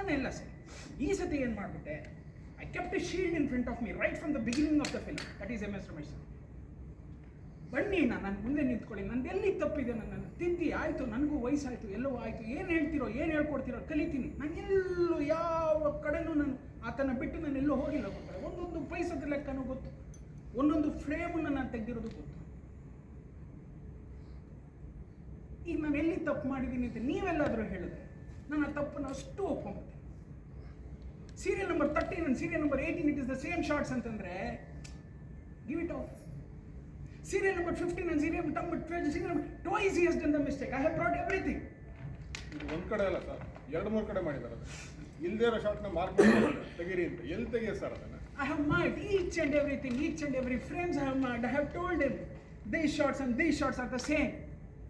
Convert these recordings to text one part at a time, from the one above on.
ನಾನೆಲ್ಲ ಸರಿ. ಈ ಸತಿ ಏನು ಮಾಡಿಬಿಟ್ಟೆ, I kept A shield in front of me right from the beginning of the film. That is MS Ramesh. ಬನ್ನಿ ನನ್ನ ಮುಂದೆ ನಿಂತ್ಕೊಳ್ಳಿ, ನಂದು ಎಲ್ಲಿ ತಪ್ಪಿದೆ, ನನ್ನನ್ನು ತಿದ್ದಿ, ಆಯಿತು ನನಗೂ ವಯಸ್ಸಾಯಿತು, ಎಲ್ಲೋ ಆಯಿತು, ಏನು ಹೇಳ್ತಿರೋ ಏನು ಹೇಳ್ಕೊಡ್ತಿರೋ ಕಲಿತೀನಿ. ನಾನು ಎಲ್ಲೂ ಯಾವ ಕಡೆನೂ ನಾನು ಆತನ ಬಿಟ್ಟು ನಾನು ಎಲ್ಲೂ ಹೋಗಿಲ್ಲ ಗೊತ್ತಾ. ಒಂದೊಂದು ಪೈಸದ ಲೆಕ್ಕನೂ ಗೊತ್ತು, ಒಂದೊಂದು ಫ್ರೇಮನ್ನು ನಾನು ತೆಗೆದಿರೋದು ಗೊತ್ತು. ಈಗ ನಾನು ಎಲ್ಲಿ ತಪ್ಪು ಮಾಡಿದ್ದೀನಿ ಅಂತ ನೀವೆಲ್ಲಾದರೂ ಹೇಳಿದ್ರೆ ನಾನು ಆ ತಪ್ಪನ್ನು ಅಷ್ಟು ಒಪ್ಕೊಂಡ್ಬಿಟ್ಟೆ. Serial number 13 and serial number 18 it is the same shorts ಅಂತಂದರೆ give it off. Serial number 15 and serial number 12, serial number twice he has done the mistake. I have brought everything. ಒಂದು ಕಡೆ ಅಲ್ಲ ಸರ್, 2-3 ಕಡೆ ಮಾಡಿದ್ದಾರೆ. ಇಲ್ಲದೇ ಇರೋ ಶಾರ್ಟ್ನ mark ಮಾಡಿ ತೆಗೀರಿ ಅಂತ ಎಲ್ಲಿ ತೆಗಿಯ ಸರ್ ಅದನ್ನು? I have marked each and everything, each and every frames I have marked. I have told him these shots and these shots are the same.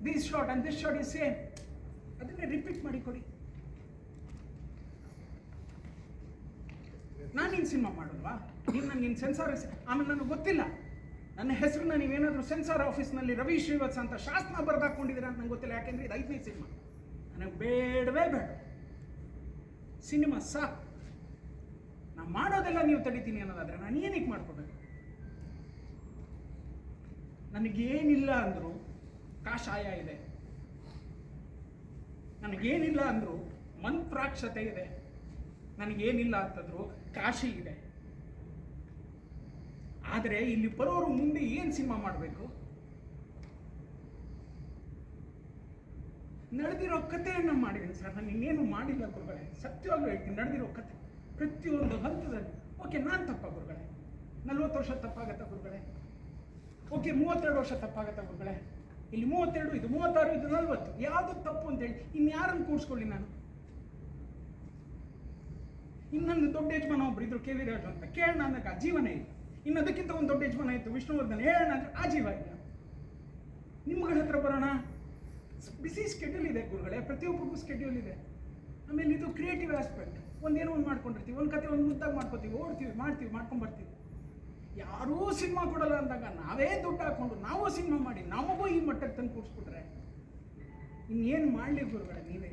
This shot and this shot is same. ಅದನ್ನೇ repeat ಮಾಡಿ ಕೊಡಿ. ನಾನೇನು cinema ಮಾಡೋಲ್ವಾ? ನೀವು ನನಗೆ sensor, ಆಮೇಲೆ ನನಗೆ ಗೊತ್ತಿಲ್ಲ ನನ್ನ ಹೆಸರನ್ನ ನೀವೇನಾದರೂ ಸೆನ್ಸಾರ್ ಆಫೀಸ್ನಲ್ಲಿ ರವಿ ಶ್ರೀವತ್ಸ ಅಂತ ಶಾಸನ ಬರೆದಾಕೊಂಡಿದ್ದೀರಾ ಅಂತ ನಂಗೆ ಗೊತ್ತಿಲ್ಲ. ಯಾಕೆಂದರೆ ಇದು 5ನೇ ಸಿನಿಮಾ, ನನಗೆ ಬೇಡವೇ ಬೇಡ ಸಿನಿಮಾ ಸಾಕು. ನಾನು ಮಾಡೋದೆಲ್ಲ ನೀವು ತಡಿತೀನಿ ಅನ್ನೋದಾದರೆ ನಾನು ಏನಕ್ಕೆ ಮಾಡ್ಕೋಬೇಕು? ನನಗೇನಿಲ್ಲ ಅಂದರು ಕಾಷಾಯ ಇದೆ, ನನಗೇನಿಲ್ಲ ಅಂದರು ಮಂತ್ರಾಕ್ಷತೆ ಇದೆ, ನನಗೇನಿಲ್ಲ ಅಂತಂದ್ರು ಕಾಶಿ ಇದೆ. ಆದರೆ ಇಲ್ಲಿ ಬರೋರು ಮುಂದೆ ಏನು ಸಿನಿಮಾ ಮಾಡಬೇಕು? ನಡೆದಿರೋ ಕಥೆಯನ್ನು ಮಾಡಿದ್ದೀನಿ ಸರ್, ನಾನು ಇನ್ನೇನು ಮಾಡಿಲ್ಲ ಗುರುಗಳೇ. ಸತ್ಯವಾಗ್ಲೂ ಹೇಳ್ತೀನಿ, ನಡೆದಿರೋ ಕಥೆ ಪ್ರತಿಯೊಂದು ಹಂತದಲ್ಲಿ. ಓಕೆ, ನಾನು ತಪ್ಪ ಗುರುಗಳೇ, 40 ವರ್ಷ ತಪ್ಪಾಗತ್ತ ಗುರುಗಳೇ. ಓಕೆ, 32 ವರ್ಷ ತಪ್ಪಾಗತ್ತ ಗುರುಗಳೇ. ಇಲ್ಲಿ 32, ಇದು 36, ಇದು 40, ಯಾವುದು ತಪ್ಪು ಅಂತೇಳಿ ಇನ್ಯಾರನ್ನು ಕೂಡಿಸ್ಕೊಳ್ಳಿ ನಾನು? ಇನ್ನೊಂದು ದೊಡ್ಡ ಯಜಮಾನ ಒಬ್ರು ಇದ್ರು, KV ರಾಜು ಅಂತ. ಕೇಳೋಣ ಅನ್ನಕ್ಕೆ ಆ ಜೀವನೇ ಇಲ್ಲ. ಇನ್ನು ಅದಕ್ಕಿಂತ ಒಂದು ದೊಡ್ಡ ಯಜಮಾನ ಇತ್ತು ವಿಷ್ಣುವರ್ಧನ್, ಹೇಳೋಣ ಅಂದರೆ ಆ ಜೀವ ಇಲ್ಲ. ನಿಮ್ಗಳ ಹತ್ರ ಬರೋಣ, ಬಿಸಿ ಸ್ಕೆಡ್ಯೂಲ್ ಇದೆ ಗುರುಗಳೇ, ಪ್ರತಿಯೊಬ್ಬರಿಗೂ ಸ್ಕೆಡ್ಯೂಲ್ ಇದೆ. ಆಮೇಲೆ ಇದು ಕ್ರಿಯೇಟಿವ್ ಆಸ್ಪೆಕ್ಟ್. ಒಂದೇನೋ ಒಂದು ಮಾಡ್ಕೊಂಡಿರ್ತೀವಿ, ಒಂದು ಕತೆ ಒಂದು ಮುದ್ದಾಗಿ ಮಾಡ್ಕೋತೀವಿ, ಓಡ್ತೀವಿ, ಮಾಡ್ಕೊಂಡ್ಬರ್ತೀವಿ. ಯಾರೂ ಸಿನಿಮಾ ಕೊಡಲ್ಲ ಅಂದಾಗ ನಾವೇ ದುಡ್ಡು ಹಾಕ್ಕೊಂಡು ನಾವು ಸಿನಿಮಾ ಮಾಡಿ ನಮಗೂ ಈ ಮಟ್ಟಕ್ಕೆ ತಂದು ಕೂರಿಸ್ಬಿಟ್ರೆ ಇನ್ನೇನು ಮಾಡಲಿ ಗುರುಗಳೇ ನೀವೇ?